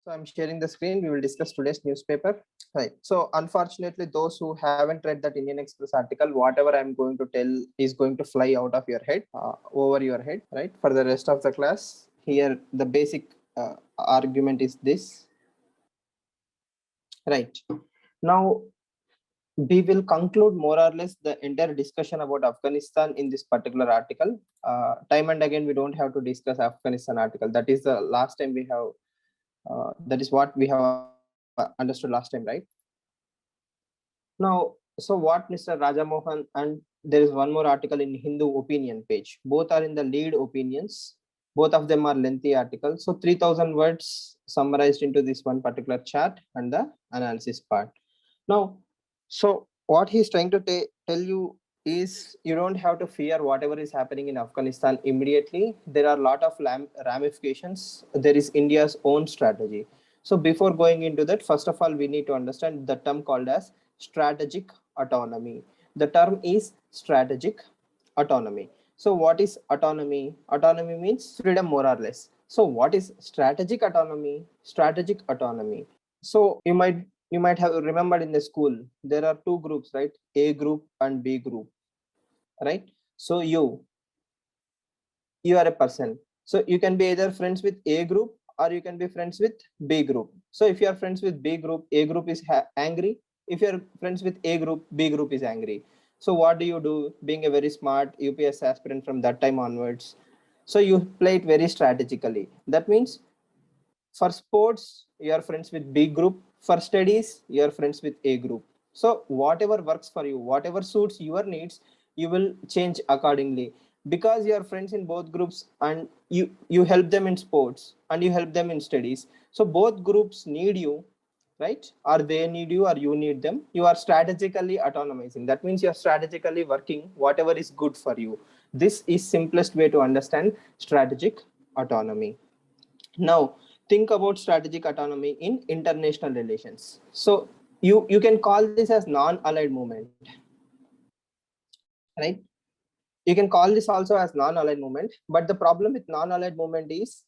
So I'm sharing the screen. We will discuss today's newspaper. Right. So unfortunately, those who haven't read that Indian Express article, whatever I'm going to tell is going to fly out of your head, over your head, right? For the rest of the class, here the basic argument is this. Right. Now we will conclude more or less the entire discussion about Afghanistan in this particular article. Time and again, we don't have to discuss Afghanistan article. That is the last time we have. That is what we have understood last time, right? Now, so what Mr. Rajamohan, and there is one more article in Hindu opinion page. Both are in the lead opinions. Both of them are lengthy articles. So 3000 words summarized into this one particular chart and the analysis part. Now, so what he's trying to tell you is you don't have to fear whatever is happening in Afghanistan immediately. There are a lot of ramifications. There is India's own strategy. So before going into that, first of all, we need to understand the term called as strategic autonomy. The term is strategic autonomy. So what is autonomy? Autonomy means freedom, more or less. So what is strategic autonomy? Strategic autonomy. So you might have remembered in the school there are two groups, right? A group and B group, right? So you are a person. So you can be either friends with A group or you can be friends with B group. So if you are friends with B group, A group is angry. If you are friends with A group, B group is angry. So what do you do? Being a very smart UPS aspirant from that time onwards, so you play it very strategically. That means for sports, you are friends with B group. For studies, you are friends with A group. So whatever works for you, whatever suits your needs, you will change accordingly. Because you are friends in both groups and you help them in sports and you help them in studies. So both groups need you, right? Or they need you or you need them. You are strategically autonomizing. That means you are strategically working whatever is good for you. This is simplest way to understand strategic autonomy. Now, think about strategic autonomy in international relations. So you can call this as non-allied movement, right? You can call this also as non-allied movement, but the problem with non-allied movement is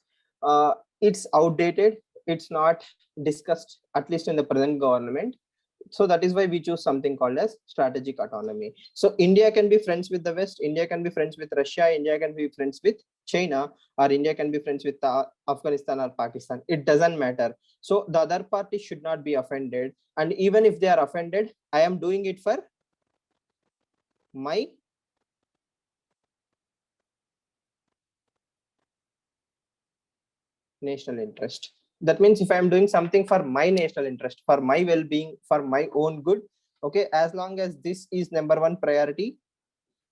it's outdated. It's not discussed, at least in the present government. So that is why we choose something called as strategic autonomy. So India can be friends with the West, India can be friends with Russia, India can be friends with China, or India can be friends with Afghanistan or Pakistan. It doesn't matter. So the other party should not be offended, and even if they are offended, I am doing it for my national interest. That means if I am doing something for my national interest, for my well-being, for my own good, okay, as long as this is number one priority,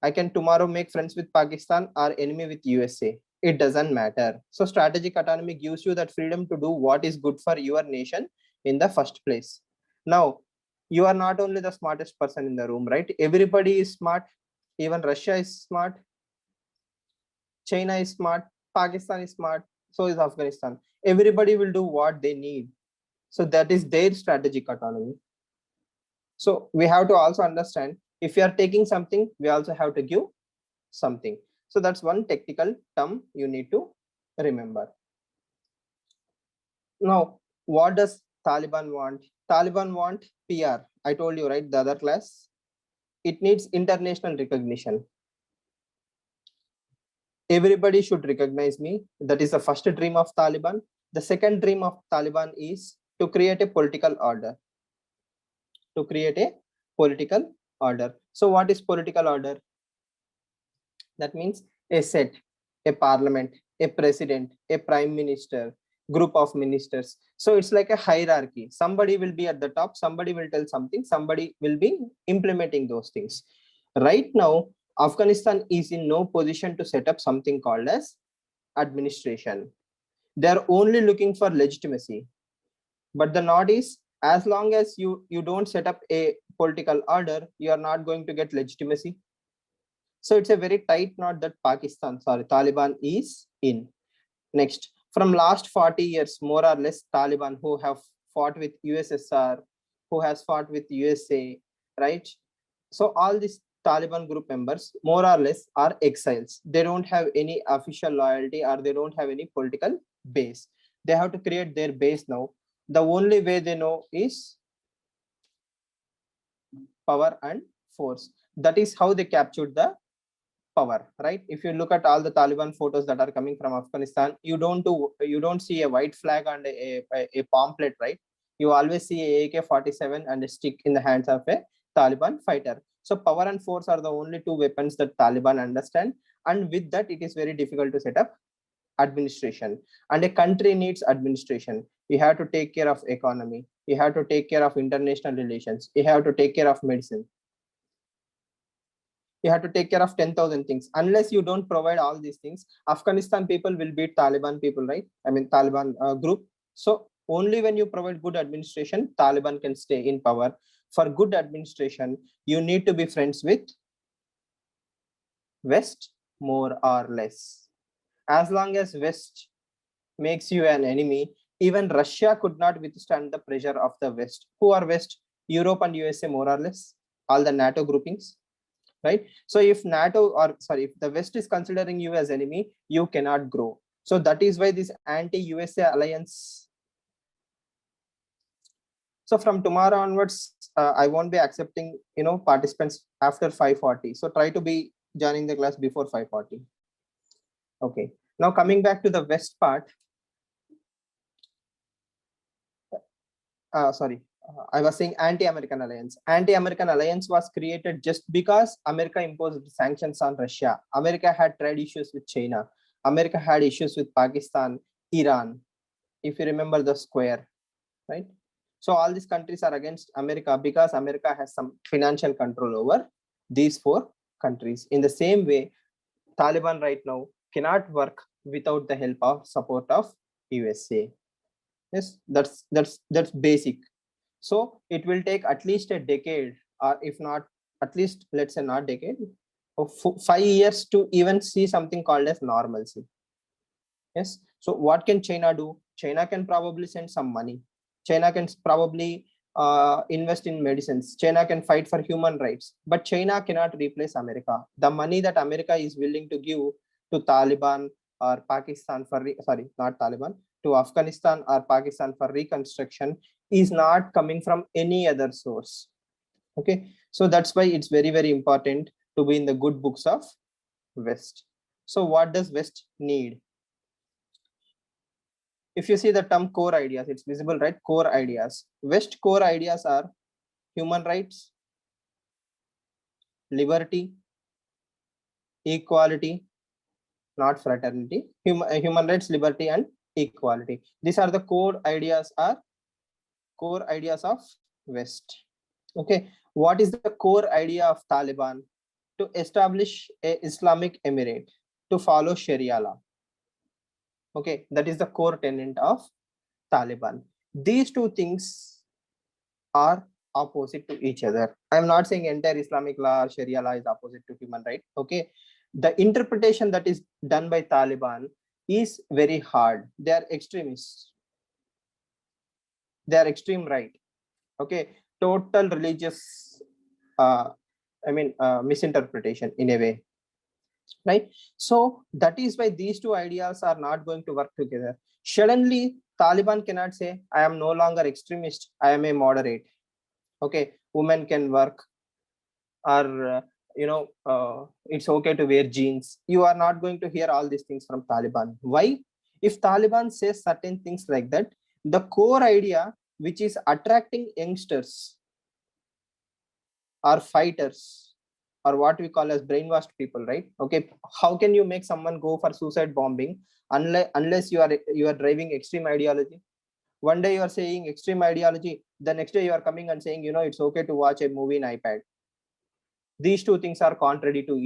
I can tomorrow make friends with Pakistan or enemy with USA. It doesn't matter. So strategic autonomy gives you that freedom to do what is good for your nation in the first place. Now, you are not only the smartest person in the room, right? Everybody is smart. Even Russia is smart. China is smart. Pakistan is smart. So is Afghanistan. Everybody will do what they need. So that is their strategic autonomy. So we have to also understand, if you are taking something, we also have to give something. So that's one technical term you need to remember. Now, what does Taliban want? Taliban want PR. I told you, right, the other class. It needs international recognition. Everybody should recognize me. That is the first dream of Taliban. The second dream of Taliban is to create a political order. To create a political order. So what is political order? That means a set, a parliament, a president, a prime minister, group of ministers. So it's like a hierarchy. Somebody will be at the top, somebody will tell something, somebody will be implementing those things. Right now, Afghanistan is in no position to set up something called as administration. They are only looking for legitimacy. But the nod is, as long as you don't set up a political order, you are not going to get legitimacy. So it's a very tight knot that Taliban is in. Next, from last 40 years, more or less, Taliban who have fought with USSR, who has fought with USA, right? So all these Taliban group members, more or less, are exiles. They don't have any official loyalty or they don't have any political base. They have to create their base now. The only way they know is power and force. That is how they captured the power, right? If you look at all the Taliban photos that are coming from Afghanistan, you don't see a white flag and a pamphlet, right? You always see a AK-47 and a stick in the hands of a Taliban fighter. So power and force are the only two weapons that Taliban understand, and with that it is very difficult to set up administration. And a country needs administration. You have to take care of economy, you have to take care of international relations, you have to take care of medicine, you have to take care of 10,000 things. Unless you don't provide all these things, Afghanistan people will beat Taliban people, right? I mean Taliban group. So only when you provide good administration, Taliban can stay in power. For good administration, you need to be friends with West more or less. As long as West makes you an enemy, even Russia could not withstand the pressure of the West. Who are West? Europe and USA more or less, all the NATO groupings, right? So if if the West is considering you as enemy, you cannot grow. So that is why this anti-USA alliance. So from tomorrow onwards, I won't be accepting, participants after 5:40. So try to be joining the class before 5:40. Okay. Now coming back to the West part. I was saying anti-American alliance. Anti-American alliance was created just because America imposed sanctions on Russia. America had trade issues with China. America had issues with Pakistan, Iran, if you remember the square, right? So all these countries are against America because America has some financial control over these four countries. In the same way, Taliban right now cannot work without the help of support of USA. Yes, that's basic. So it will take at least a decade, or if not, at least, let's say not decade, of 5 years to even see something called as normalcy. Yes. So what can China do? China can probably send some money. China can probably invest in medicines. China can fight for human rights, but China cannot replace America. The money that America is willing to give to Taliban or Pakistan for not Taliban, to Afghanistan or Pakistan for reconstruction is not coming from any other source. Okay, so that's why it's very, very important to be in the good books of West. So what does West need? If you see the term core ideas, it's visible, right? Core ideas. West core ideas are human rights, liberty, equality, not fraternity, human rights, liberty, and equality. These are the core ideas of West. Okay, what is the core idea of Taliban? To establish a Islamic emirate, to follow Sharia law. Okay, that is the core tenet of Taliban. These two things are opposite to each other. I'm not saying entire Islamic law or Sharia law is opposite to human right. Okay, the interpretation that is done by Taliban is very hard. They are extremists. They are extreme right. Okay, total religious, misinterpretation in a way, right? So that is why these two ideas are not going to work together. Suddenly, Taliban cannot say, I am no longer extremist, I am a moderate. Okay, women can work, or it's okay to wear jeans. You are not going to hear all these things from Taliban. Why? If Taliban says certain things like that, the core idea, which is attracting youngsters or fighters, or what we call as brainwashed people, right? Okay, how can you make someone go for suicide bombing unless you are driving extreme ideology? One day you are saying extreme ideology, the next day you are coming and saying, it's okay to watch a movie in iPad. These two things are contradictory to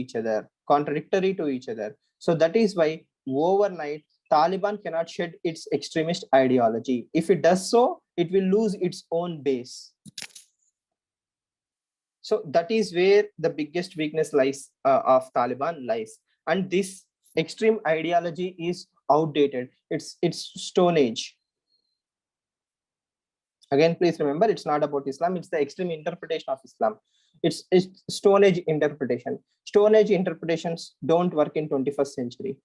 each other. So that is why overnight Taliban cannot shed its extremist ideology. If it does so, it will lose its own base. So that is where the biggest weakness lies of Taliban lies. And this extreme ideology is outdated. It's Stone Age. Again, please remember, it's not about Islam. It's the extreme interpretation of Islam. It's Stone Age interpretation. Stone Age interpretations don't work in 21st century.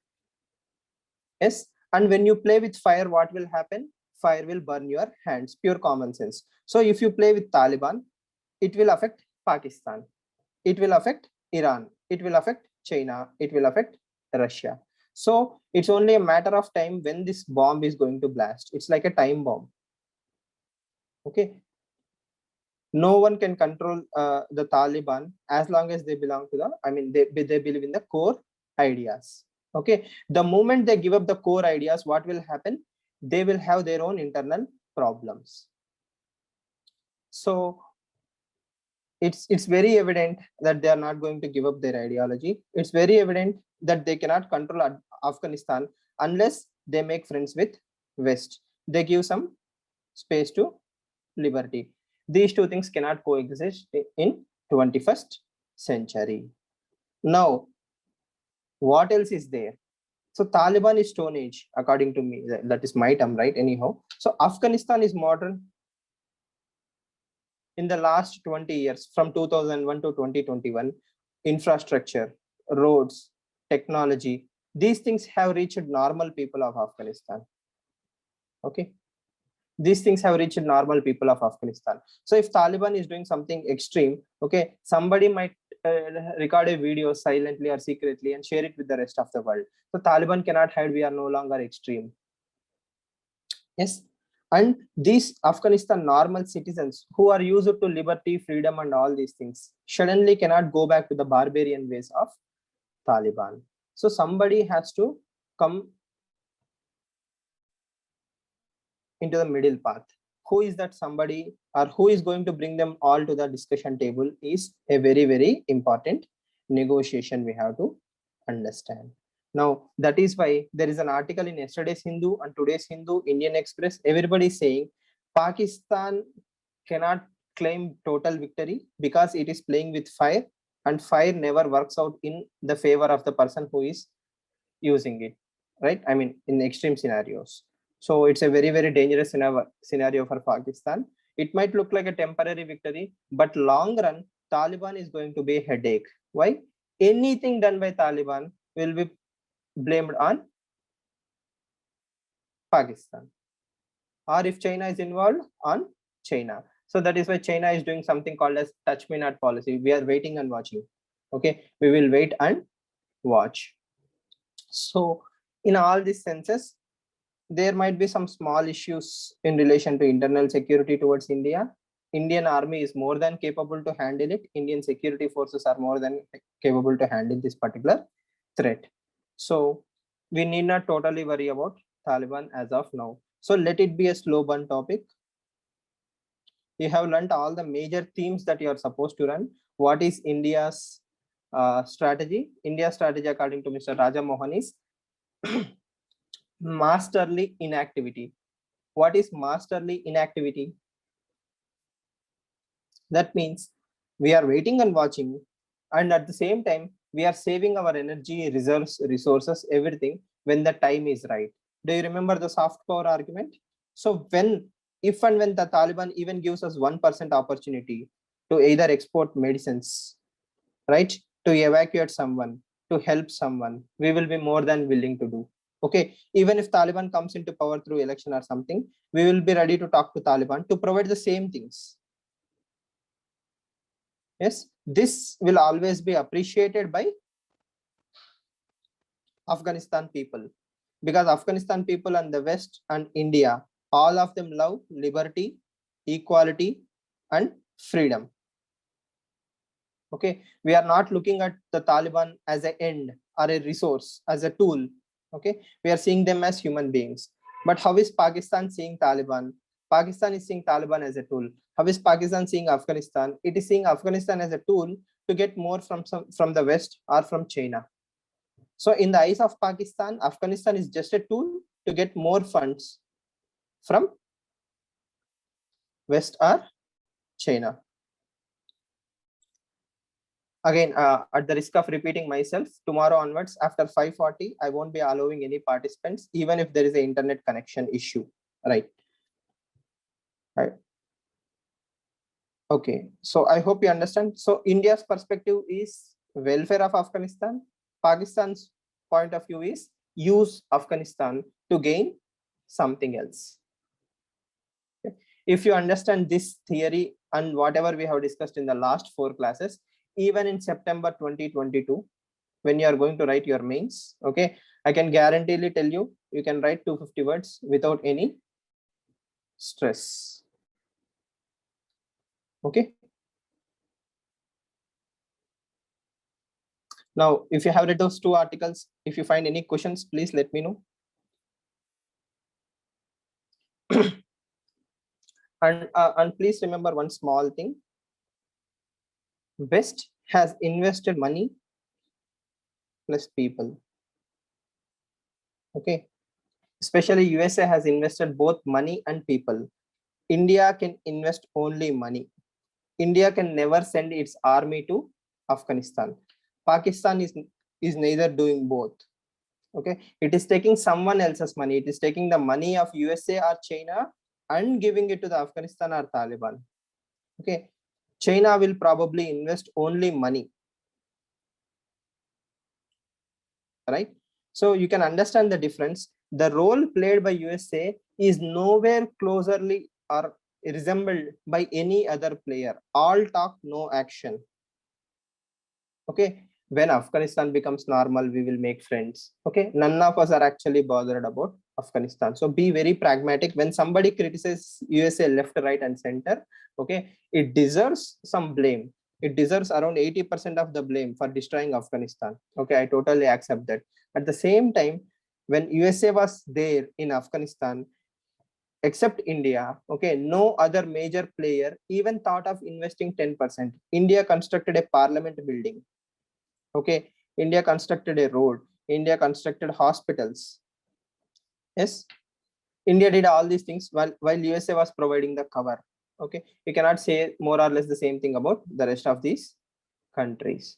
Yes, And when you play with fire, what will happen? Fire will burn your hands. Pure common sense. So if you play with Taliban, it will affect Pakistan. It will affect Iran. It will affect China. It will affect Russia. So it's only a matter of time when this bomb is going to blast. It's like a time bomb. Okay. No one can control the Taliban as long as they belong to the, I mean, they believe in the core ideas. Okay. The moment they give up the core ideas, what will happen? They will have their own internal problems. So it's very evident that they are not going to give up their ideology. It's very evident that they cannot control Afghanistan unless they make friends with West. They give some space to liberty. These two things cannot coexist in 21st century. Now, what else is there? So Taliban is Stone Age, according to me. That is my term, right? Anyhow, so Afghanistan is modern. In the last 20 years, from 2001 to 2021, infrastructure, roads, technology, these things have reached normal people of Afghanistan. Okay. These things have reached normal people of Afghanistan. So if Taliban is doing something extreme, okay, somebody might record a video silently or secretly and share it with the rest of the world. So Taliban cannot hide, we are no longer extreme. Yes. And these Afghanistan normal citizens who are used to liberty, freedom, and all these things suddenly cannot go back to the barbarian ways of Taliban. So somebody has to come into the middle path. Who is that somebody, or who is going to bring them all to the discussion table is a very, very important negotiation we have to understand. Now, that is why there is an article in yesterday's Hindu and today's Hindu, Indian Express. Everybody is saying Pakistan cannot claim total victory because it is playing with fire, and fire never works out in the favor of the person who is using it, right? I mean, in extreme scenarios. So it's a very, very dangerous scenario for Pakistan. It might look like a temporary victory, but long run, Taliban is going to be a headache. Why? Anything done by Taliban will be blamed on Pakistan. Or if China is involved, on China. So that is why China is doing something called as touch me not policy. We are waiting and watching. Okay, we will wait and watch. So in all these senses, there might be some small issues in relation to internal security towards India. Indian army is more than capable to handle it. Indian security forces are more than capable to handle this particular threat. So we need not totally worry about Taliban as of now. So let it be a slow burn topic. You have learned all the major themes that you are supposed to run. What is India's strategy? India's strategy, according to Mr. Raja Mohan, is masterly inactivity. What is masterly inactivity? That means we are waiting and watching, and at the same time we are saving our energy, reserves, resources, everything when the time is right. Do you remember the soft power argument? So if and when the Taliban even gives us 1% opportunity to either export medicines, right, to evacuate someone, to help someone, we will be more than willing to do. Okay, even if Taliban comes into power through election or something, we will be ready to talk to Taliban to provide the same things. Yes, this will always be appreciated by Afghanistan people, because Afghanistan people and the West and India, all of them love liberty, equality, and freedom. Okay, we are not looking at the Taliban as an end or a resource, as a tool. Okay, we are seeing them as human beings. But how is Pakistan seeing Taliban? Pakistan is seeing Taliban as a tool. How is Pakistan seeing Afghanistan? It is seeing Afghanistan as a tool to get more from the West or from China. So in the eyes of Pakistan, Afghanistan is just a tool to get more funds from West or China. Again, at the risk of repeating myself, tomorrow onwards after 5:40, I won't be allowing any participants, even if there is an internet connection issue, right? Okay, so I hope you understand. So India's perspective is welfare of Afghanistan. Pakistan's point of view is use Afghanistan to gain something else. Okay. If you understand this theory and whatever we have discussed in the last 4 classes, even in September 2022, when you are going to write your mains, okay, I can guaranteedly tell you, you can write 250 words without any stress. Okay. Now, if you have read those 2 articles, if you find any questions, please let me know. And please remember one small thing. West has invested money plus people. Okay. Especially USA has invested both money and people. India can invest only money. India can never send its army to Afghanistan. Pakistan is neither doing both. Okay, it is taking someone else's money. It is taking the money of USA or China and giving it to the Afghanistan or Taliban. Okay, China will probably invest only money, right? So you can understand the difference. The role played by USA is nowhere closely or resembled by any other player. All talk, no action. Okay, when Afghanistan becomes normal, we will make friends. Okay, none of us are actually bothered about Afghanistan. So be very pragmatic. When somebody criticizes USA left, right, and center, okay, it deserves some blame. It deserves around 80% of the blame for destroying Afghanistan. Okay, I totally accept that. At the same time, when USA was there in Afghanistan, except India, okay, no other major player even thought of investing 10%. India constructed a parliament building. Okay, India constructed a road. India constructed hospitals. Yes, India did all these things while USA was providing the cover. Okay, you cannot say more or less the same thing about the rest of these countries.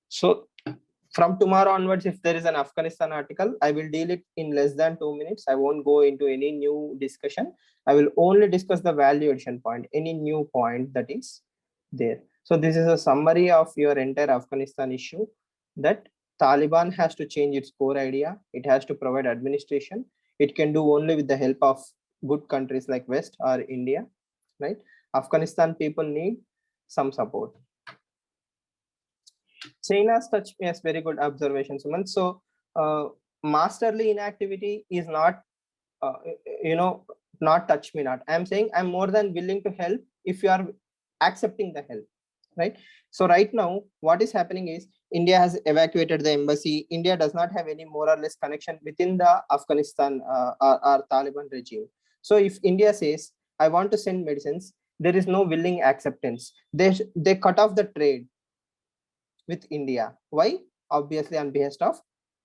So from tomorrow onwards, if there is an Afghanistan article, I will deal it in less than 2 minutes. I won't go into any new discussion. I will only discuss the value addition point, any new point that is there. So this is a summary of your entire Afghanistan issue, that Taliban has to change its core idea. It has to provide administration. It can do only with the help of good countries like West or India, right? Afghanistan people need some support. China's touch me as very good observation, Suman. So masterly inactivity is not, uh, not touch me not. I'm saying I'm more than willing to help if you are accepting the help, right? So right now, what is happening is India has evacuated the embassy. India does not have any more or less connection within the Afghanistan or Taliban regime. So if India says, I want to send medicines, there is no willing acceptance. They cut off the trade with India. Why? Obviously on behest of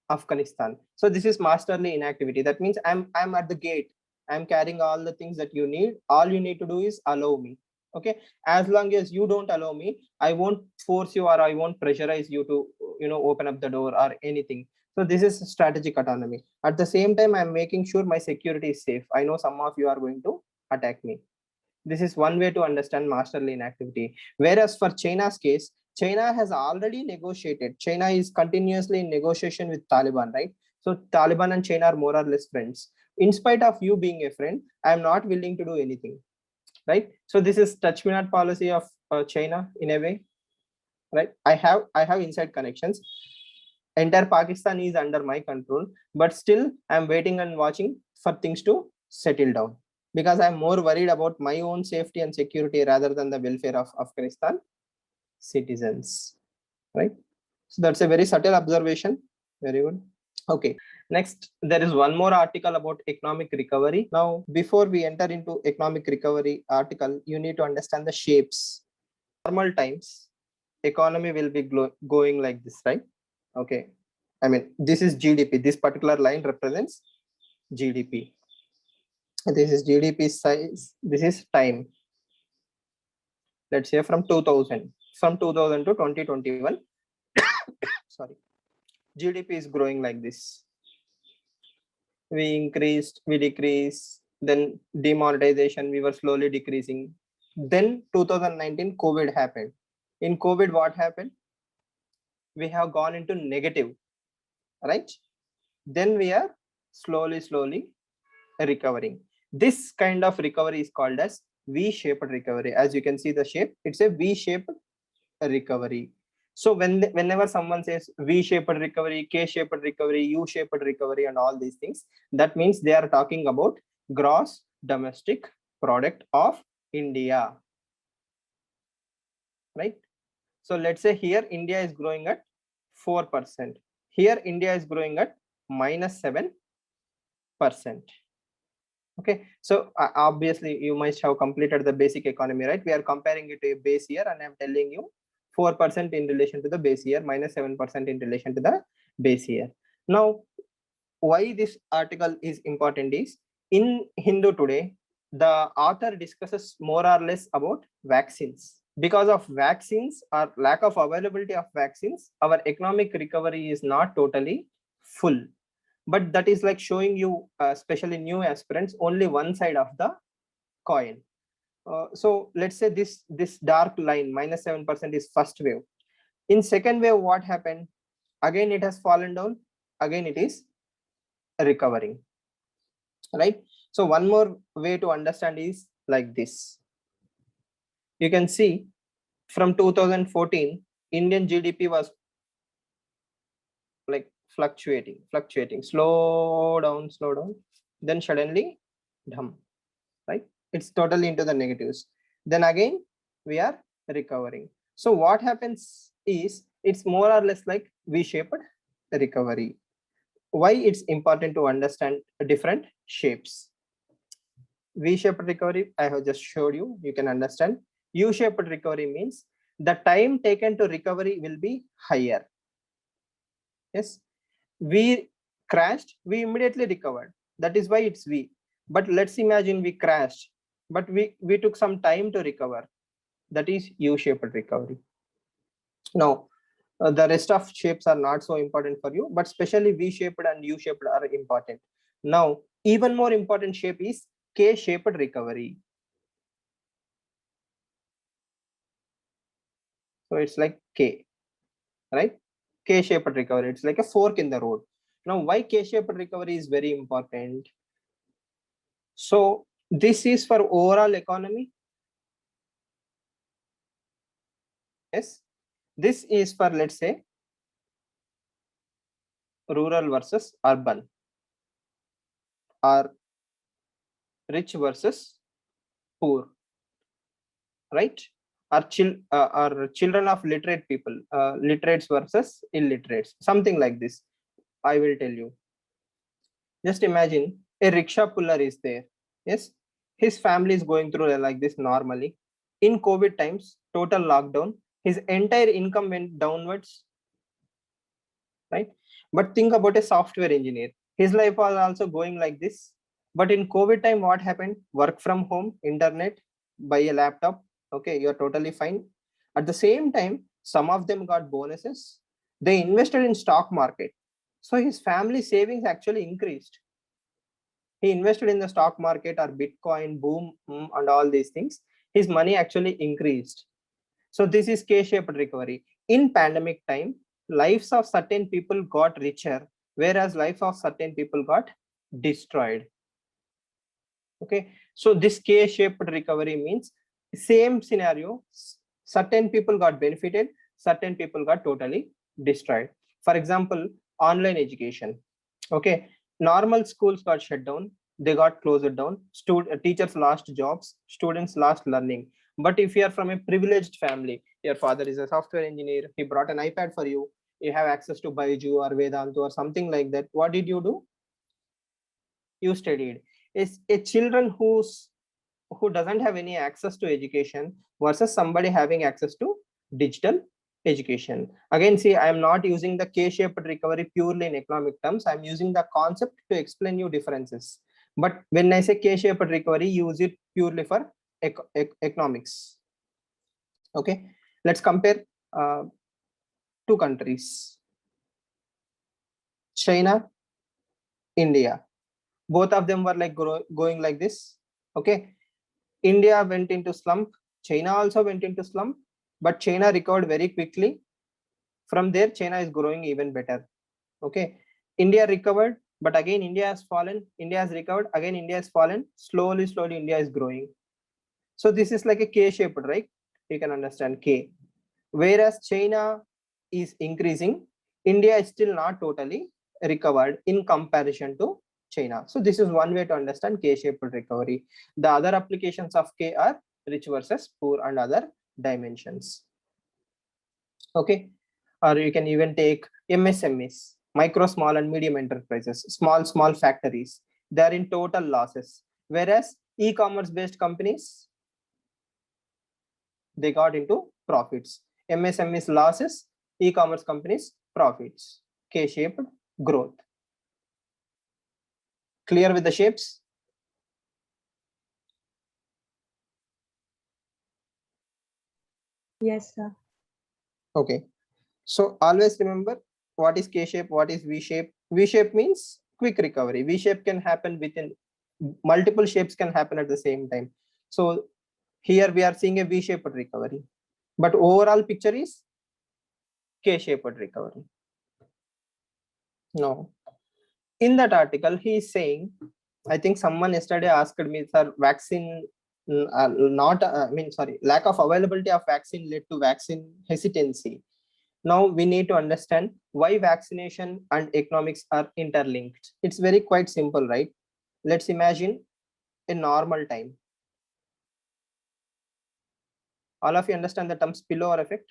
Afghanistan. So this is masterly inactivity. That means I'm at the gate. I'm carrying all the things that you need. All you need to do is allow me. Okay. As long as you don't allow me, I won't force you or I won't pressurize you to, open up the door or anything. So this is strategic autonomy. At the same time, I'm making sure my security is safe. I know some of you are going to attack me. This is one way to understand masterly inactivity. Whereas for China's case, China has already negotiated. China is continuously in negotiation with Taliban, right? So Taliban and China are more or less friends. In spite of you being a friend, I am not willing to do anything, right? So this is touch me not policy of China in a way, right? I have inside connections. Entire Pakistan is under my control, but still I'm waiting and watching for things to settle down, because I'm more worried about my own safety and security rather than the welfare of Afghanistan citizens, right? So that's a very subtle observation. Very good. Okay, next, there is one more article about economic recovery. Now, before we enter into economic recovery article, you need to understand the shapes. Normal times, economy will be going like this, right? Okay, I mean, this is GDP. This particular line represents GDP. This is GDP size. This is time. Let's say from 2000 to 2021. Sorry, GDP is growing like this. We increased, we decreased, then demonetization, we were slowly decreasing. Then 2019 COVID happened. In COVID, what happened? We have gone into negative, right? then we are slowly recovering. This kind of recovery is called as V-shaped recovery. As you can see the shape, it's a V-shaped recovery. So whenever someone says V-shaped recovery, K-shaped recovery, U-shaped recovery, and all these things, that means they are talking about gross domestic product of India, right? So let's say here India is growing at 4%. Here India is growing at -7%. Okay, so obviously you must have completed the basic economy, right? We are comparing it to a base year, and I'm telling you 4% in relation to the base year, -7% in relation to the base year. Now, why this article is important is, in Hindu today, the author discusses more or less about vaccines. Because of vaccines or lack of availability of vaccines, our economic recovery is not totally full. But that is like showing you, especially new aspirants, only one side of the coin. So let's say this dark line, -7%, is first wave. In second wave, what happened? Again, it has fallen down. Again, it is recovering, right? So one more way to understand is like this. You can see from 2014, Indian GDP was like fluctuating, slow down, then suddenly, dham, right? It's totally into the negatives. Then again, we are recovering. So what happens is, it's more or less like V-shaped recovery. Why it's important to understand different shapes? V-shaped recovery, I have just showed you, you can understand. U-shaped recovery means the time taken to recovery will be higher. Yes, we crashed, we immediately recovered. That is why it's V. But let's imagine we crashed, but we took some time to recover. That is U-shaped recovery. Now, the rest of shapes are not so important for you, but especially V-shaped and U-shaped are important. Now, even more important shape is K-shaped recovery. So it's like K, right? K-shaped recovery. It's like a fork in the road. Now, why K-shaped recovery is very important? So this is for overall economy. Yes. This is for, let's say, rural versus urban, or rich versus poor, right? Or children of literate people, literates versus illiterates, something like this. I will tell you. Just imagine a rickshaw puller is there. Yes, his family is going through like this normally. In COVID times, total lockdown, his entire income went downwards, right? But think about a software engineer. His life was also going like this. But in COVID time, what happened? Work from home, internet, buy a laptop. Okay, you're totally fine. At the same time, some of them got bonuses. They invested in stock market. So his family savings actually increased. He invested in the stock market or Bitcoin, boom, and all these things. His money actually increased. So this is K-shaped recovery. In pandemic time, lives of certain people got richer, whereas life of certain people got destroyed. Okay, so this K-shaped recovery means same scenario, certain people got benefited, certain people got totally destroyed. For example, online education. Okay, normal schools got shut down, they got closed down, teachers lost jobs, students lost learning. But if you are from a privileged family, your father is a software engineer, he brought an iPad for you, you have access to Baiju or Vedantu or something like that, what did you do? You studied. Is a children who doesn't have any access to education versus somebody having access to digital education. Again, see, I am not using the K-shaped recovery purely in economic terms. I'm using the concept to explain you differences. But when I say K-shaped recovery, use it purely for economics. Okay, let's compare two countries, China, India. Both of them were like going like this. Okay, India went into slump, China also went into slump, but China recovered very quickly. From there, China is growing even better. Okay, India recovered, but again India has fallen. India has recovered, again India has fallen. Slowly, slowly India is growing. So this is like a K-shaped, right? You can understand K. Whereas China is increasing, India is still not totally recovered in comparison to China. So this is one way to understand K-shaped recovery. The other applications of K are rich versus poor and other dimensions. Okay, or you can even take MSMEs, micro, small and medium enterprises, small factories. They are in total losses. Whereas e-commerce based companies, they got into profits. MSMEs losses, e-commerce companies profits. K-shaped growth. Clear with the shapes? Yes, sir. Okay. So always remember what is K-shape, what is V-shape. V-shape means quick recovery. V-shape can happen within multiple shapes can happen at the same time. So here we are seeing a V-shaped recovery, but overall picture is K-shaped recovery. No. In that article, he is saying, I think someone yesterday asked me, sir, vaccine, lack of availability of vaccine led to vaccine hesitancy. Now we need to understand why vaccination and economics are interlinked. It's very quite simple, right? Let's imagine a normal time. All of you understand the term spillover effect?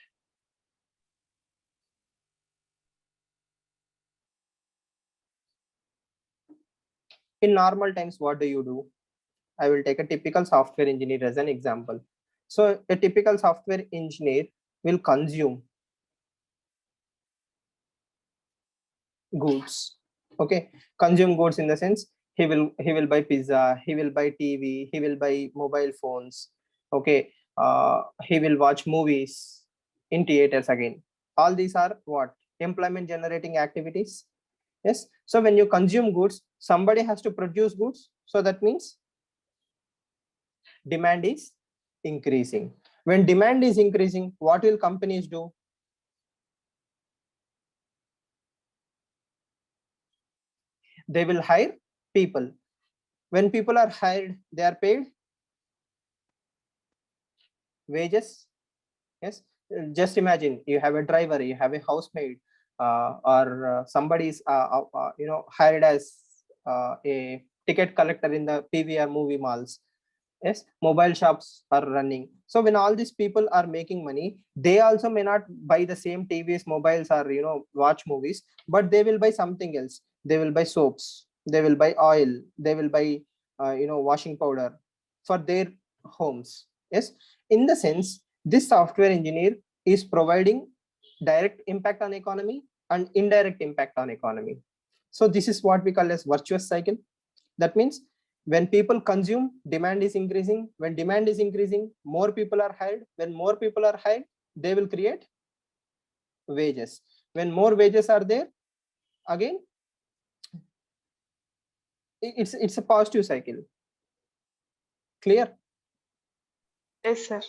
In normal times, what do you do? I will take a typical software engineer as an example. So a typical software engineer will consume goods. Okay, consume goods in the sense he will buy pizza, he will buy TV, he will buy mobile phones. Okay, he will watch movies in theaters again. All these are what? Employment generating activities. Yes. So when you consume goods, somebody has to produce goods. So that means demand is increasing. When demand is increasing, what will companies do? They will hire people. When people are hired, they are paid wages. Yes, just imagine you have a driver, you have a housemaid, or somebody is hired as a ticket collector in the PVR movie malls. Yes, mobile shops are running. So when all these people are making money, they also may not buy the same TVs, mobiles, or watch movies, but they will buy something else. They will buy soaps, they will buy oil, they will buy washing powder for their homes. Yes, in the sense, this software engineer is providing direct impact on economy and indirect impact on economy. So this is what we call as virtuous cycle. That means when people consume, demand is increasing. When demand is increasing, more people are hired. When more people are hired, they will create wages. When more wages are there, again it's a positive cycle. Clear? Yes, sir.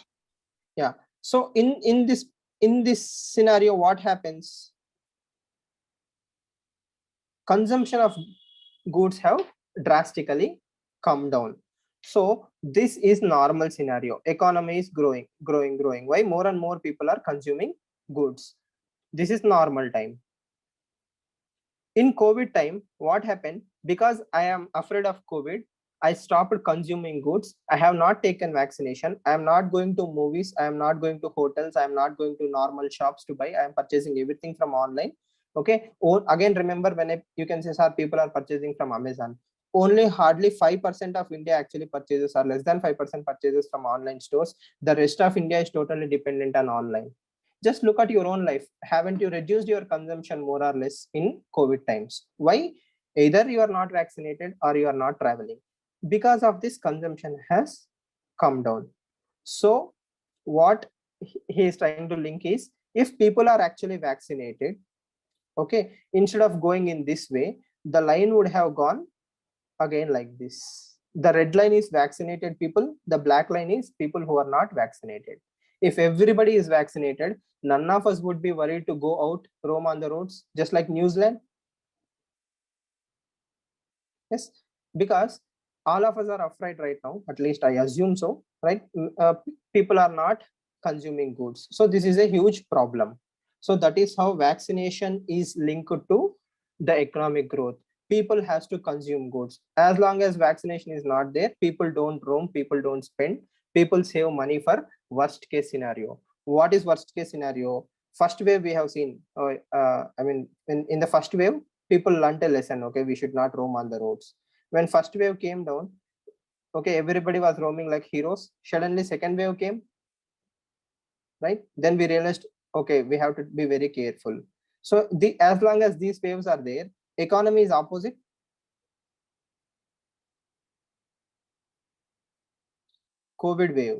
Yeah. So in this scenario, what happens? Consumption of goods have drastically come down. So this is normal scenario. Economy is growing. Why? More and more people are consuming goods. This is normal time. In COVID time, what happened? Because I am afraid of COVID, I stopped consuming goods. I have not taken vaccination. I am not going to movies. I am not going to hotels. I am not going to normal shops to buy. I am purchasing everything from online. Okay. Or again, remember when you can say, sir, people are purchasing from Amazon. Only hardly 5% of India actually purchases, or less than 5% purchases from online stores. The rest of India is totally dependent on online. Just look at your own life. Haven't you reduced your consumption more or less in COVID times? Why? Either you are not vaccinated or you are not traveling. Because of this, consumption has come down. So what he is trying to link is, if people are actually vaccinated, okay, instead of going in this way, the line would have gone again like this. The red line is vaccinated people, the black line is people who are not vaccinated. If everybody is vaccinated, none of us would be worried to go out, roam on the roads, just like New Zealand. Yes, because all of us are afraid right now, at least I assume so, right? People are not consuming goods. So this is a huge problem. So that is how vaccination is linked to the economic growth. People has to consume goods. As long as vaccination is not there, people don't roam, people don't spend, people save money for worst case scenario. What is worst case scenario? First wave we have seen. I mean, in the first wave, people learned a lesson. Okay, we should not roam on the roads. When first wave came down, okay, everybody was roaming like heroes. Suddenly, second wave came, right? Then we realized, okay, we have to be very careful. So as long as these waves are there, economy is opposite. COVID wave.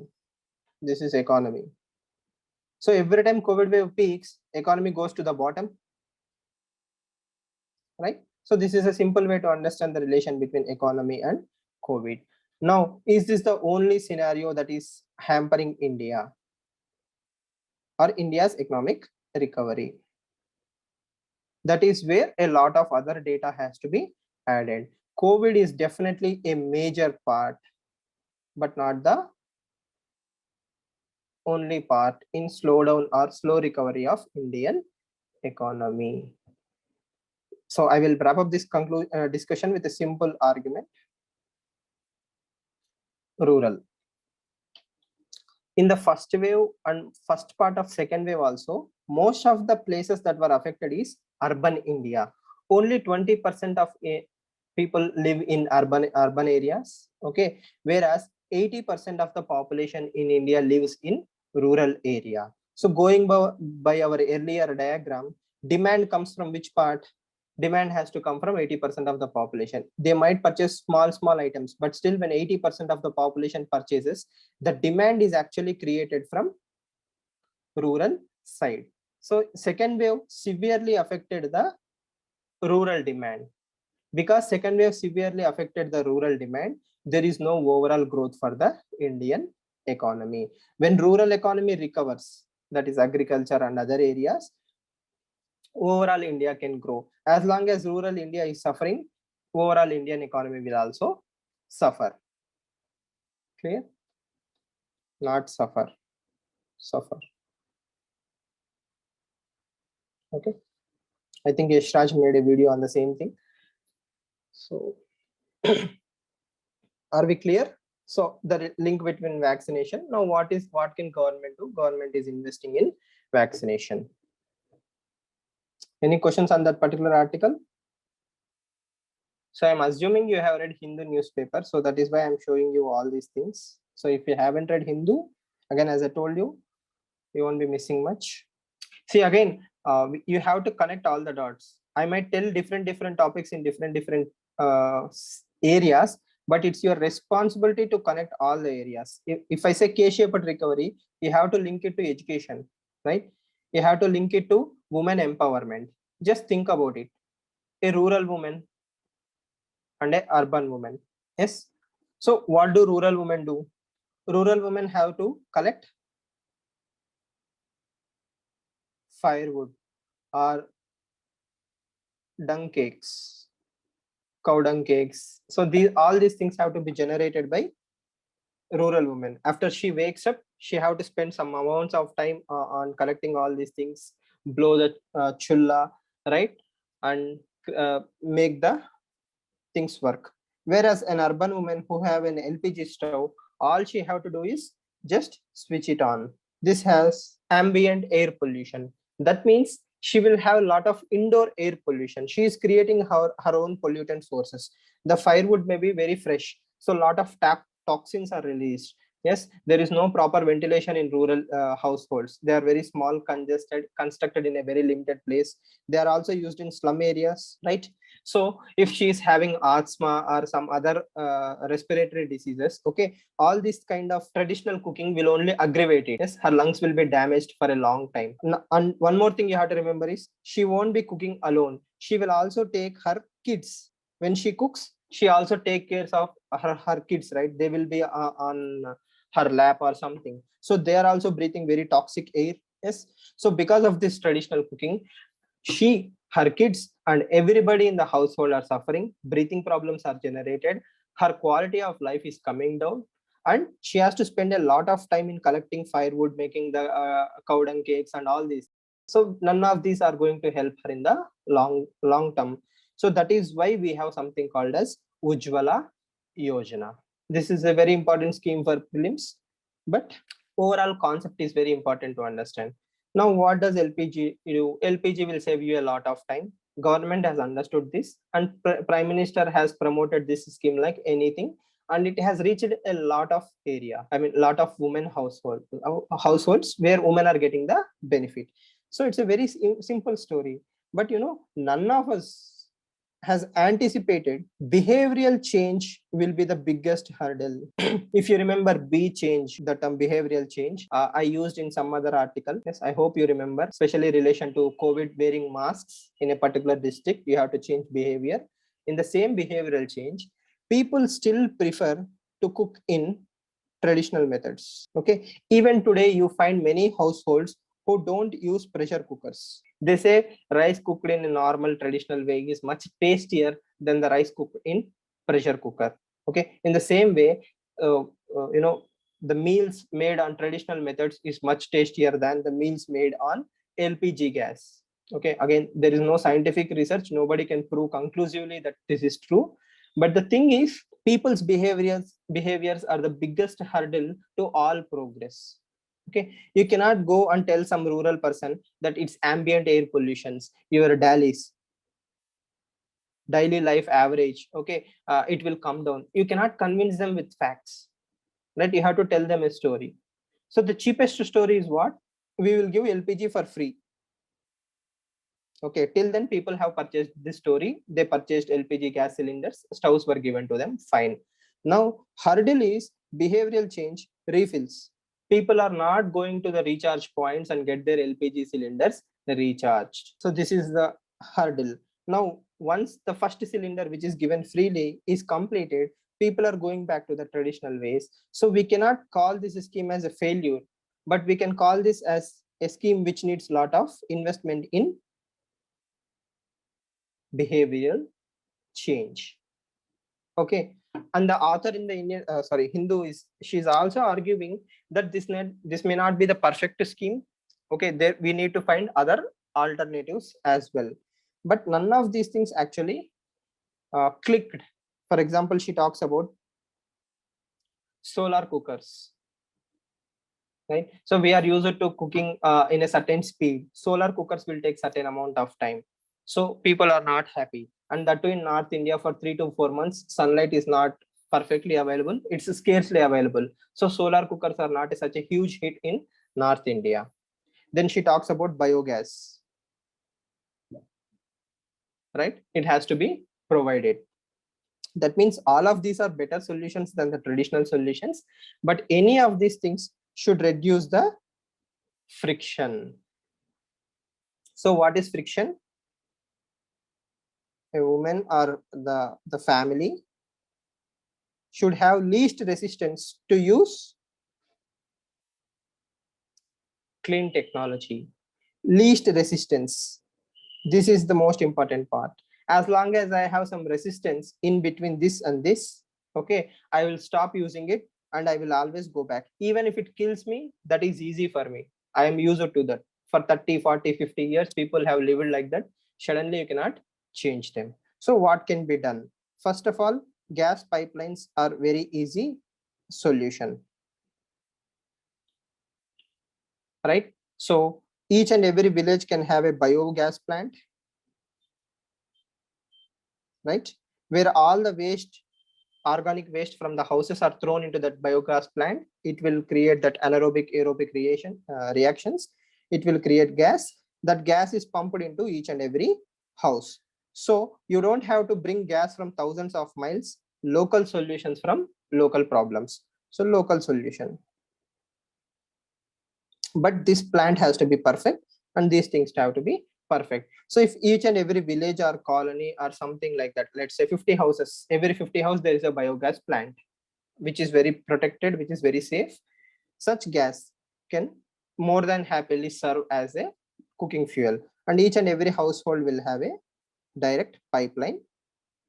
This is economy. So every time COVID wave peaks, economy goes to the bottom, right? So this is a simple way to understand the relation between economy and COVID. Now, is this the only scenario that is hampering India or India's economic recovery? That is where a lot of other data has to be added. COVID is definitely a major part, but not the only part in slowdown or slow recovery of Indian economy. So I will wrap up this discussion with a simple argument. Rural. In the first wave and first part of second wave also, most of the places that were affected is urban India. Only 20% of people live in urban areas, okay, whereas 80% of the population in India lives in rural area. So going by our earlier diagram, demand comes from which part? Demand has to come from 80% of the population. They might purchase small items, but still when 80% of the population purchases, the demand is actually created from rural side. So second wave severely affected the rural demand. Because second wave severely affected the rural demand, there is no overall growth for the Indian economy. When rural economy recovers, that is agriculture and other areas, overall India can grow. As long as rural India is suffering, overall Indian economy will also suffer. Clear? Not suffer, suffer. Okay. I think Yashraj made a video on the same thing. So are we clear? So the link between vaccination. Now what can government do? Government is investing in vaccination. Any questions on that particular article? So I'm assuming you have read Hindu newspaper. So that is why I'm showing you all these things. So if you haven't read Hindu, again, as I told you, you won't be missing much. See, again, you have to connect all the dots. I might tell different topics in different areas, but it's your responsibility to connect all the areas. If I say K-shaped recovery, you have to link it to education, right? You have to link it to women empowerment. Just think about it. A rural woman and a urban woman. Yes. So what do rural women do? Rural women have to collect firewood or dung cakes, cow dung cakes. So all these things have to be generated by rural women. After she wakes up, she have to spend some amounts of time on collecting all these things, blow the chulla, right, and make the things work. Whereas an urban woman who have an LPG stove, all she have to do is just switch it on. This has ambient air pollution. That means she will have a lot of indoor air pollution. She is creating her own pollutant sources. The firewood may be very fresh, so a lot of toxins are released. Yes, there is no proper ventilation in rural households. They are very small, congested, constructed in a very limited place. They are also used in slum areas, right? So if she is having asthma or some other respiratory diseases, okay, all this kind of traditional cooking will only aggravate it. Yes, her lungs will be damaged for a long time. And one more thing you have to remember is she won't be cooking alone. She will also take her kids. When she cooks, she also take care of her kids, right? They will be on her lap or something. So they are also breathing very toxic air. Yes. So because of this traditional cooking, Her kids and everybody in the household are suffering. Breathing problems are generated. Her quality of life is coming down, and she has to spend a lot of time in collecting firewood, making the cow dung cakes and all these. So none of these are going to help her in the long term. So that is why we have something called as Ujjwala Yojana. This is a very important scheme for prelims, but overall concept is very important to understand. Now, what does LPG do? LPG will save you a lot of time. Government has understood this, and Prime Minister has promoted this scheme like anything, and it has reached a lot of area. I mean, lot of women households where women are getting the benefit. So it's a very simple story, but none of us has anticipated behavioral change will be the biggest hurdle. If you remember be change, the term behavioral change, I used in some other article. Yes, I hope you remember, especially relation to COVID, wearing masks in a particular district, you have to change behavior. In the same behavioral change, people still prefer to cook in traditional methods. Okay, even today you find many households who don't use pressure cookers. They say rice cooked in a normal traditional way is much tastier than the rice cooked in pressure cooker. Okay, in the same way, the meals made on traditional methods is much tastier than the meals made on LPG gas. Okay, again, there is no scientific research. Nobody can prove conclusively that this is true. But the thing is, people's behaviors are the biggest hurdle to all progress. Okay, you cannot go and tell some rural person that it's ambient air pollutions, your dailies daily life average, okay, it will come down. You cannot convince them with facts, right? You have to tell them a story. So the cheapest story is what? We will give LPG for free. Okay, till then people have purchased this story. They purchased LPG gas cylinders, stoves were given to them, fine. Now hurdle is behavioral change, refills. People are not going to the recharge points and get their LPG cylinders recharged. So this is the hurdle. Now once the first cylinder, which is given freely, is completed, people are going back to the traditional ways. So we cannot call this scheme as a failure, but we can call this as a scheme which needs a lot of investment in behavioral change. Okay, and the author in the Hindu is, she's also arguing that this may not be the perfect scheme. Okay, there we need to find other alternatives as well, but none of these things actually clicked. For example, she talks about solar cookers, right? So we are used to cooking in a certain speed. Solar cookers will take certain amount of time, so people are not happy. And that too in North India, for 3 to 4 months sunlight is not perfectly available, it's scarcely available. So solar cookers are not such a huge hit in North India. Then she talks about biogas, right? It has to be provided. That means all of these are better solutions than the traditional solutions, but any of these things should reduce the friction. So what is friction? A woman or the family should have least resistance to use clean technology. Least resistance. This is the most important part. As long as I have some resistance in between this and this, okay, I will stop using it and I will always go back. Even if it kills me, that is easy for me. I am used to that. For 30, 40, 50 years, people have lived like that. Suddenly you cannot change them. So what can be done? First of all, gas pipelines are very easy solution, right? So each and every village can have a biogas plant, right? Where all the waste, organic waste from the houses are thrown into that biogas plant. It will create that anaerobic aerobic reactions. It will create gas. That gas is pumped into each and every house. So you don't have to bring gas from thousands of miles. Local solutions from local problems. So local solution. But this plant has to be perfect, and these things have to be perfect. So if each and every village or colony or something like that, let's say 50 houses, every 50 house there is a biogas plant, which is very protected, which is very safe. Such gas can more than happily serve as a cooking fuel. and each and every household will have a direct pipeline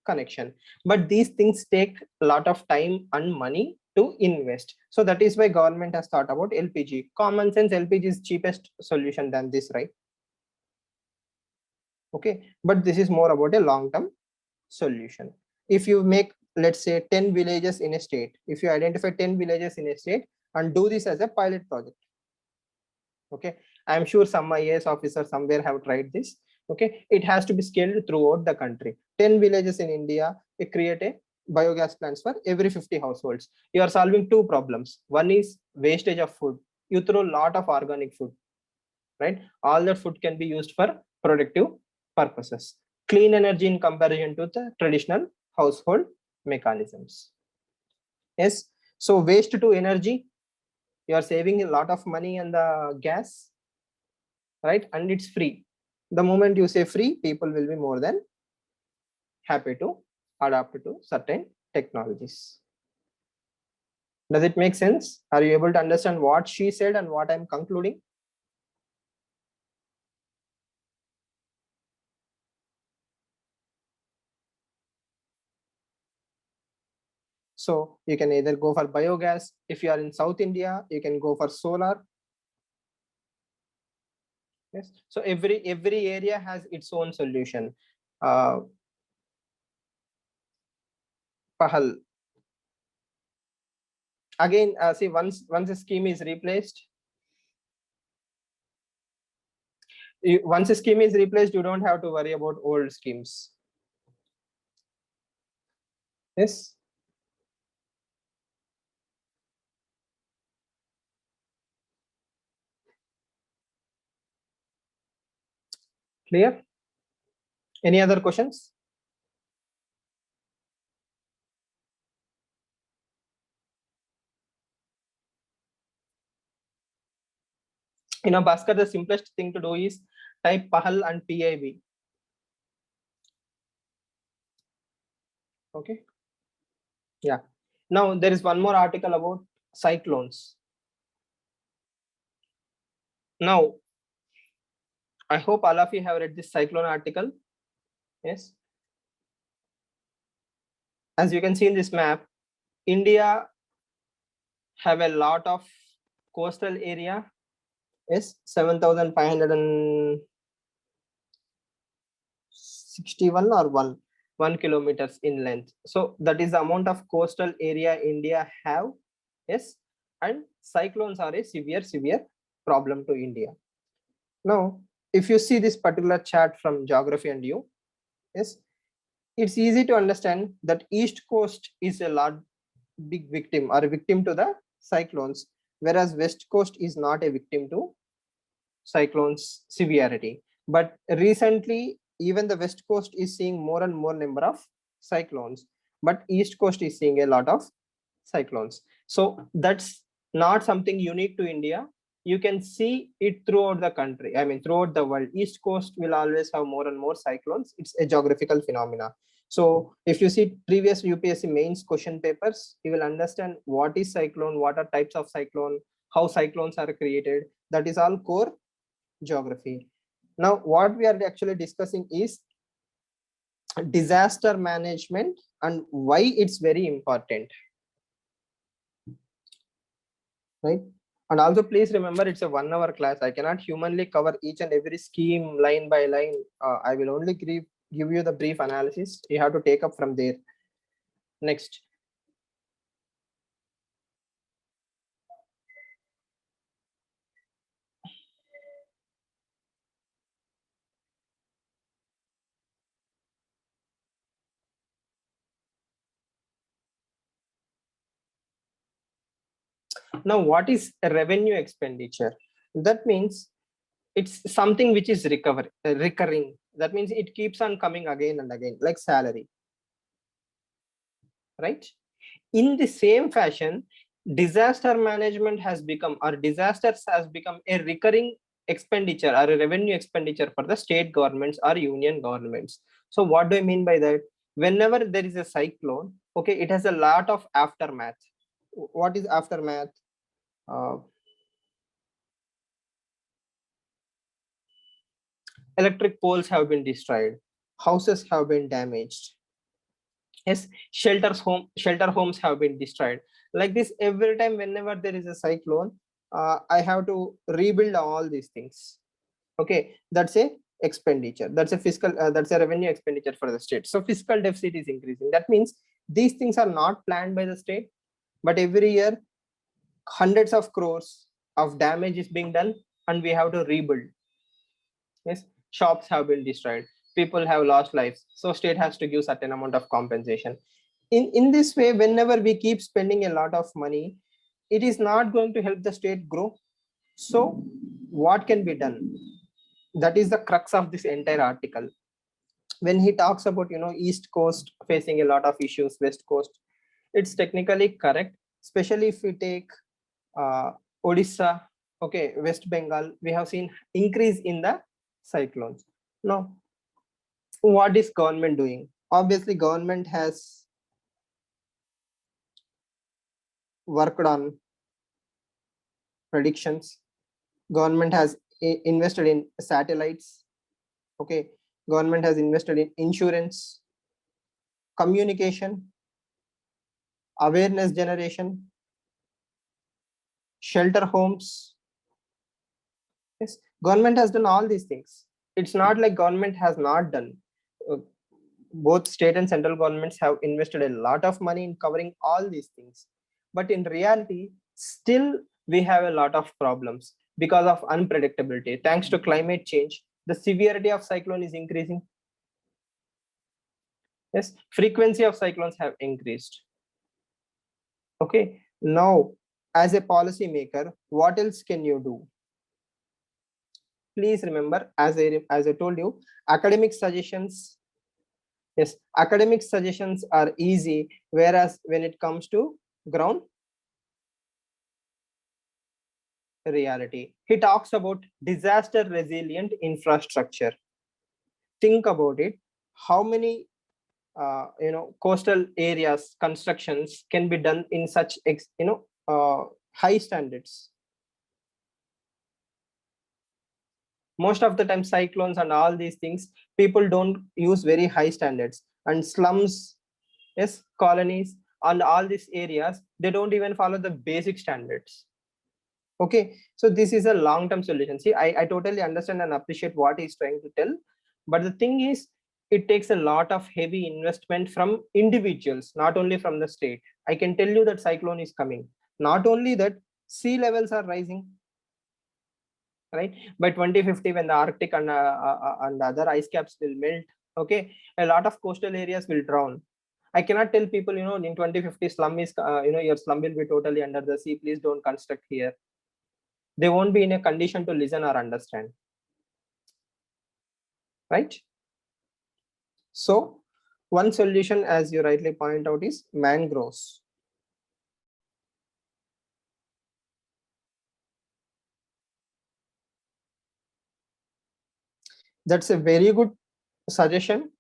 connection. But these things take a lot of time and money to invest. So that is why government has thought about LPG. Common sense, LPG is cheapest solution than this, right? Okay, but this is more about a long-term solution. If you make, let's say, 10 villages in a state, if you identify 10 villages in a state and do this as a pilot project, okay, I'm sure some IAS officer somewhere have tried this. Okay, it has to be scaled throughout the country. 10 villages in India, you create a biogas plants for every 50 households. You are solving two problems. One is wastage of food. You throw a lot of organic food, right? All that food can be used for productive purposes. Clean energy in comparison to the traditional household mechanisms. Yes, so waste to energy, you are saving a lot of money on the gas, right? And it's free. The moment you say free, people will be more than happy to adapt to certain technologies. Does it make sense? Are you able to understand what she said and what I'm concluding? So you can either go for biogas. If you are in South India, you can go for solar. Yes. So every area has its own solution. Pahal. Again, see, once a scheme is replaced, once a scheme is replaced, you don't have to worry about old schemes. Yes. Clear? Any other questions? Bhaskar, the simplest thing to do is type PAHAL and PIB. Okay. Yeah. Now there is one more article about cyclones. Now, I hope all of you have read this cyclone article. Yes. As you can see in this map, India have a lot of coastal area. Yes, 7,561 or 1 kilometers in length. So that is the amount of coastal area India have. Yes, and cyclones are a severe problem to India. Now, if you see this particular chart from Geography and You, yes, it's easy to understand that East Coast is a big victim or a victim to the cyclones, whereas West Coast is not a victim to cyclones severity. But recently, even the West Coast is seeing more and more number of cyclones, but East Coast is seeing a lot of cyclones. So that's not something unique to India. You can see it throughout the country. I mean, throughout the world. East Coast will always have more and more cyclones. It's a geographical phenomena. So if you see previous UPSC mains question papers, you will understand what is cyclone, what are types of cyclone, how cyclones are created. That is all core geography. Now, what we are actually discussing is disaster management and why it's very important. Right? And also please remember it's a 1 hour class. I cannot humanly cover each and every scheme line by line. I will only give you the brief analysis. You have to take up from there. Next. Now, what is revenue expenditure? That means it's something which is recurring. That means it keeps on coming again and again, like salary. Right? In the same fashion, disaster management has become, or disasters has become a recurring expenditure or a revenue expenditure for the state governments or union governments. So what do I mean by that? Whenever there is a cyclone, okay, it has a lot of aftermath. What is aftermath? Electric poles have been destroyed. Houses have been damaged. Yes, shelter homes have been destroyed. Like this, every time whenever there is a cyclone, I have to rebuild all these things. Okay, that's a expenditure. That's a fiscal. That's a revenue expenditure for the state. So fiscal deficit is increasing. That means these things are not planned by the state, but every year hundreds of crores of damage is being done, and we have to rebuild. Yes, shops have been destroyed, people have lost lives, so state has to give certain amount of compensation. In this way, whenever we keep spending a lot of money, it is not going to help the state grow. So what can be done? That is the crux of this entire article. When he talks about, east coast facing a lot of issues, west coast, it's technically correct, especially if we take Odisha, okay, West Bengal, we have seen increase in the cyclones. Now, what is government doing? Obviously, government has worked on predictions. Government has invested in satellites. Okay, government has invested in insurance, communication, awareness generation, shelter homes. Yes, government has done all these things. It's not like government has not done. Both state and central governments have invested a lot of money in covering all these things, but in reality, still we have a lot of problems because of unpredictability. Thanks to climate change, the severity of cyclone is increasing. Yes, frequency of cyclones have increased. Okay, now as a policy maker, what else can you do? Please remember, as I told you, academic suggestions. Yes, academic suggestions are easy, whereas when it comes to ground reality, he talks about disaster resilient infrastructure. Think about it. How many coastal areas constructions can be done in such high standards? Most of the time, cyclones and all these things, people don't use very high standards, and slums, yes, colonies and all these areas, they don't even follow the basic standards. Okay, so this is a long-term solution. See, I totally understand and appreciate what he's trying to tell, but the thing is, it takes a lot of heavy investment from individuals, not only from the state. I can tell you that cyclone is coming. Not only that, sea levels are rising, right? By 2050, when the Arctic and other ice caps will melt, okay, a lot of coastal areas will drown. I cannot tell people, in 2050 slum is, your slum will be totally under the sea, please don't construct here. They won't be in a condition to listen or understand, right? So one solution, as you rightly point out, is mangroves. That's a very good suggestion,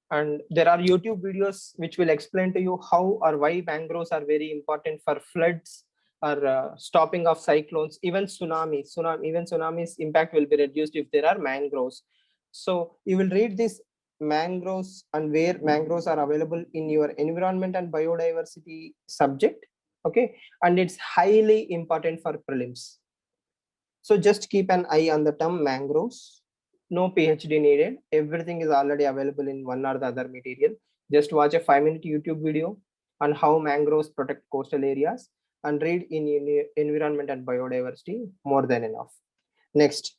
and there are YouTube videos which will explain to you how or why mangroves are very important for floods or stopping of cyclones, even tsunamis impact will be reduced if there are mangroves. So you will read this mangroves and where mangroves are available in your environment and biodiversity subject. Okay, and it's highly important for prelims. So just keep an eye on the term mangroves. No PhD needed. Everything is already available in one or the other material. Just watch a 5-minute YouTube video on how mangroves protect coastal areas and read in environment and biodiversity, more than enough. Next,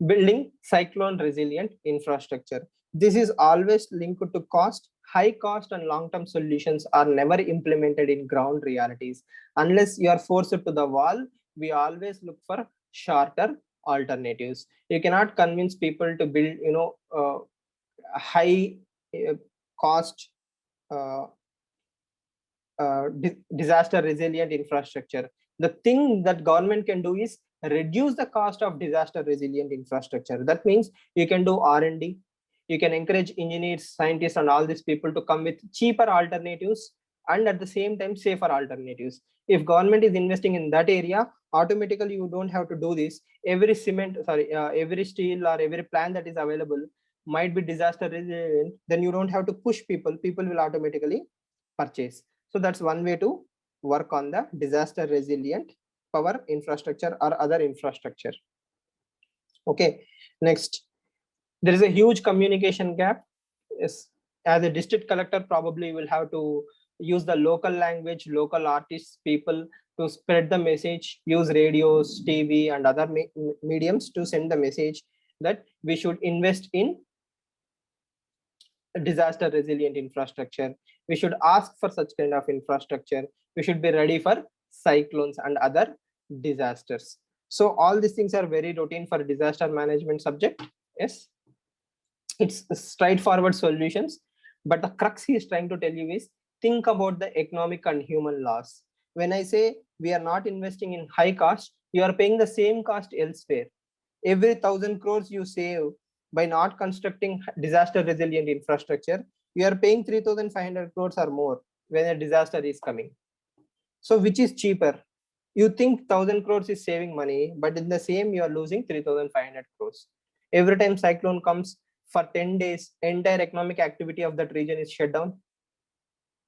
building cyclone resilient infrastructure. This is always linked to cost. High cost and long-term solutions are never implemented in ground realities. Unless you are forced to the wall, we always look for shorter alternatives. You cannot convince people to build, high cost disaster resilient infrastructure. The thing that government can do is reduce the cost of disaster resilient infrastructure. That means you can do R&D, you can encourage engineers, scientists and all these people to come with cheaper alternatives and at the same time safer alternatives. If government is investing in that area, automatically you don't have to do this. Every every steel or every plan that is available might be disaster resilient. Then you don't have to push people. People will automatically purchase. So that's one way to work on the disaster resilient power infrastructure or other infrastructure. Okay, next, there is a huge communication gap. Yes, as a district collector, probably you will have to use the local language, local artists, people to spread the message, use radios, TV, and other mediums to send the message that we should invest in disaster resilient infrastructure. We should ask for such kind of infrastructure. We should be ready for cyclones and other disasters. So all these things are very routine for disaster management subject. Yes, it's straightforward solutions, but the crux he is trying to tell you is think about the economic and human loss. When I say we are not investing in high cost, you are paying the same cost elsewhere. Every 1,000 crores you save by not constructing disaster resilient infrastructure, you are paying 3,500 crores or more when a disaster is coming. So which is cheaper? You think 1,000 crores is saving money, but in the same you are losing 3,500 crores. Every time cyclone comes for 10 days, entire economic activity of that region is shut down.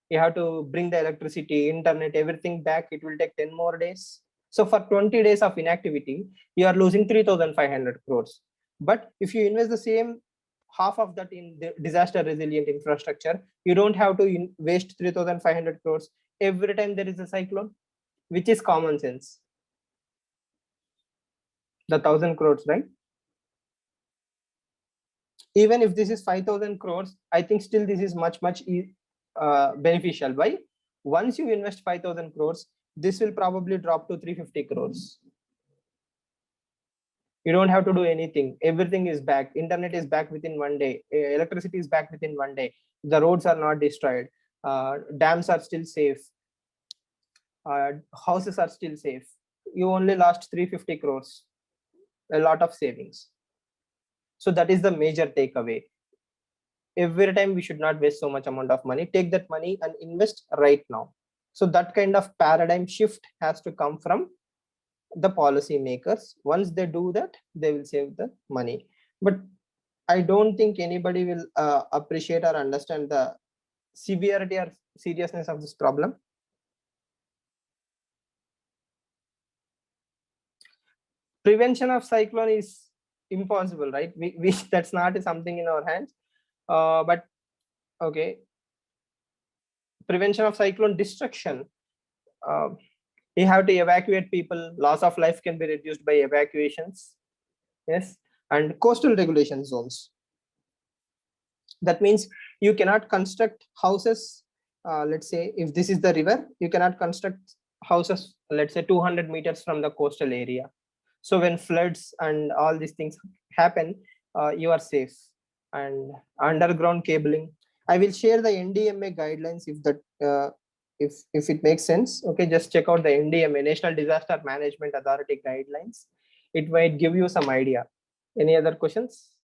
You have to bring the electricity, internet, everything back. It will take 10 more days. So for 20 days of inactivity, you are losing 3,500 crores. But if you invest the same half of that in the disaster resilient infrastructure, you don't have to waste 3,500 crores every time there is a cyclone, which is common sense. The 1,000 crores, right? Even if this is 5,000 crores, I think still this is much beneficial. Why? Once you invest 5,000 crores, this will probably drop to 350 crores. You don't have to do anything. Everything is back. Internet is back within 1 day. Electricity is back within 1 day. The roads are not destroyed. Dams are still safe. Houses are still safe. You only lost 350 crores. A lot of savings. So that is the major takeaway. Every time we should not waste so much amount of money. Take that money and invest right now. So that kind of paradigm shift has to come from the policy makers. Once they do that, they will save the money. But I don't think anybody will appreciate or understand the severity or seriousness of this problem. Prevention of cyclone is impossible, right? We that's not something in our hands. But okay, prevention of cyclone destruction. You have to evacuate people. Loss of life can be reduced by evacuations. Yes, and coastal regulation zones. That means you cannot construct houses. Let's say if this is the river, you cannot construct houses, let's say 200 meters from the coastal area. So when floods and all these things happen, you are safe. And underground cabling. I will share the NDMA guidelines if that if it makes sense. Okay, just check out the NDMA, National Disaster Management Authority guidelines. It might give you some idea. Any other questions?